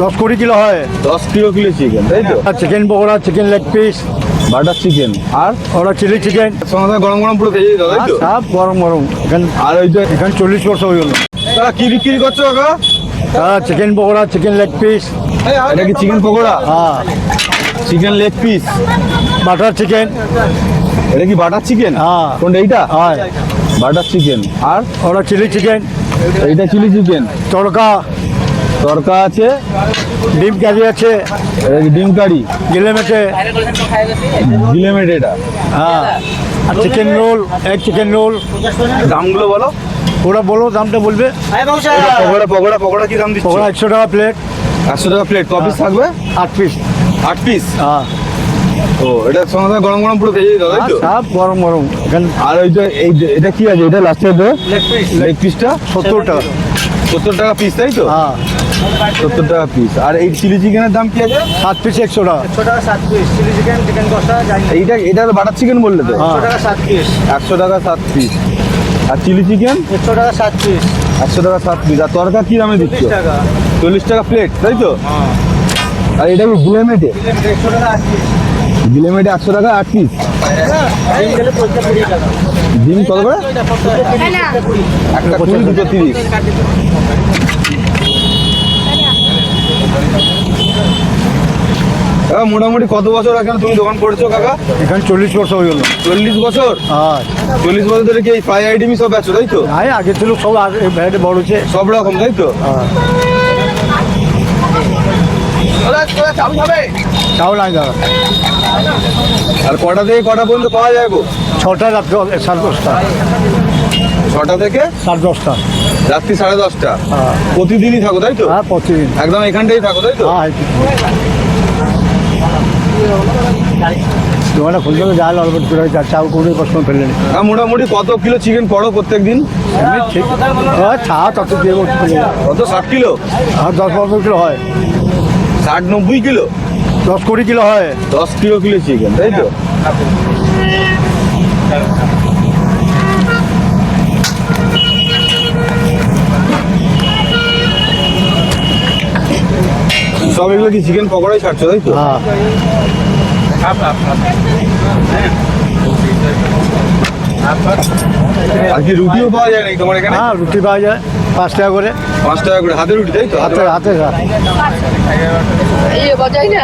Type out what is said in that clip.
10-20 kilo হয়। 10 kilo chicken, তাই তো? Chicken pakora, chicken leg piece, butter chicken আর ওরা চিলি চিকেন, সঙ্গে গরম গরম পুরো ভেজে দিতে, তাই তো? সব গরম গরম। আর ওই যে এখানে 40 বছর হয়ে গেল। তারা কি বিক্রি করছো কাকা? Chicken pakora, chicken leg piece, এটা কি চিকেন পকোড়া? হ্যাঁ, chicken leg piece, butter chicken, এটা কি বাটার চিকেন? হ্যাঁ। কোনটা এইটা? হ্যাঁ, বাটার চিকেন আর ওরা চিলি চিকেন, এইটা চিলি চিকেন, তড়কা, তড়কা আছে, ডিম কারি আছে, এটা কি ডিম কারি, গিলেমেটে, গিলেমেট এটা। হ্যাঁ, আর চিকেন রোল, এক চিকেন রোল। দামগুলো বলো। ওরা বলো, দামটা বলবে। পকোড়া পকোড়া পকোড়া কি দাম দিচ্ছ? পকোড়া 100 টাকা প্লেট, 100 টাকা প্লেট। ক পিস থাকবে? 8 পিস। 8 পিস। হ্যাঁ, ও, এটা সঙ্গে গরম গরম পুরো ভেজে দিতে, তাই তো? সব গরম গরম। এখানে আর ওই যে এটা কি আছে? এটা লাস্টে লেগ পিসটা 70 টাকা। 70 টাকা পিস, তাই তো? হ্যাঁ, 70 টাকা পিস। আর এই চিলি চিকেনের দাম কি আছে? 7 পিস 100 টাকা। 100 টাকা 7 পিস চিলি চিকেন, চিকেন কষা যাই না। এটা বাটার চিকেন বললে তো? 100 টাকা 7 পিস। 100 টাকা 7 পিস। আর চিলি চিকেন 100 টাকা 7 পিস। 100 টাকা 7 পিস। আর তরকা কি দামে দিচ্ছ? 30 টাকা। 40 টাকা প্লেট, তাই তো? আর এটা কি গিলেমেটে? 100 টাকা 8 পিস। গিলেমেটে 100 টাকা 8 পিস। ডিম গেলে 20 টাকা। ডিম কত করে? একটা 20, দুটো 30। কাকা, মোটামুটি কত বছর এখানে তুমি দোকান করেছো কাকা? এখানে 40 বছর হয়ে গেল। 40 বছর? হ্যাঁ, 40 বছর ধরে কি এই ফ্রাই আইটেমই সব বেচো, তাই তো? আয় আগে ছিল সব, আগে ভ্যারাইটি বড় হচ্ছে। সব রকম, তাই তো? হ্যাঁ, চাউল নাই দাদা। আর কটা থেকে কটা পর্যন্ত পাওয়া যায় গো? 6টা রাত্রে 10:30টা। 6টা থেকে 10:30টা। রাত্রি 10:30টা। হ্যাঁ, প্রতিদিনই থাকো, তাই তো? হ্যাঁ, প্রতিদিন। একদম এখানটাই থাকো, তাই তো? হ্যাঁ, দোকানে খুলতে হবে, যাই অল্প করে চাউ করে প্রশ্ন ফেললেন। আর মোটামুটি কত কিলো চিকেন করো প্রত্যেক দিন? ঠিক, ছা তত দিয়ে কত? 60 কিলো? আর 10-12 কিলো হয়। 60-90 কিলো? 10-20 কিলো হয়। 10 কিলো চিকেন, তাই তো? সব এগুলো কি চিকেন পকোড়াই ছাড়ছো, তাই তো? হ্যাঁ, আর কি রুটিও পাওয়া যায় নাকি তোমার এখানে? হ্যাঁ, রুটি পাওয়া যায় 5 টাকা করে। 5 টাকা করে হাতে রুটি, তাই তো? হাতে হাতে। ये बजाई ना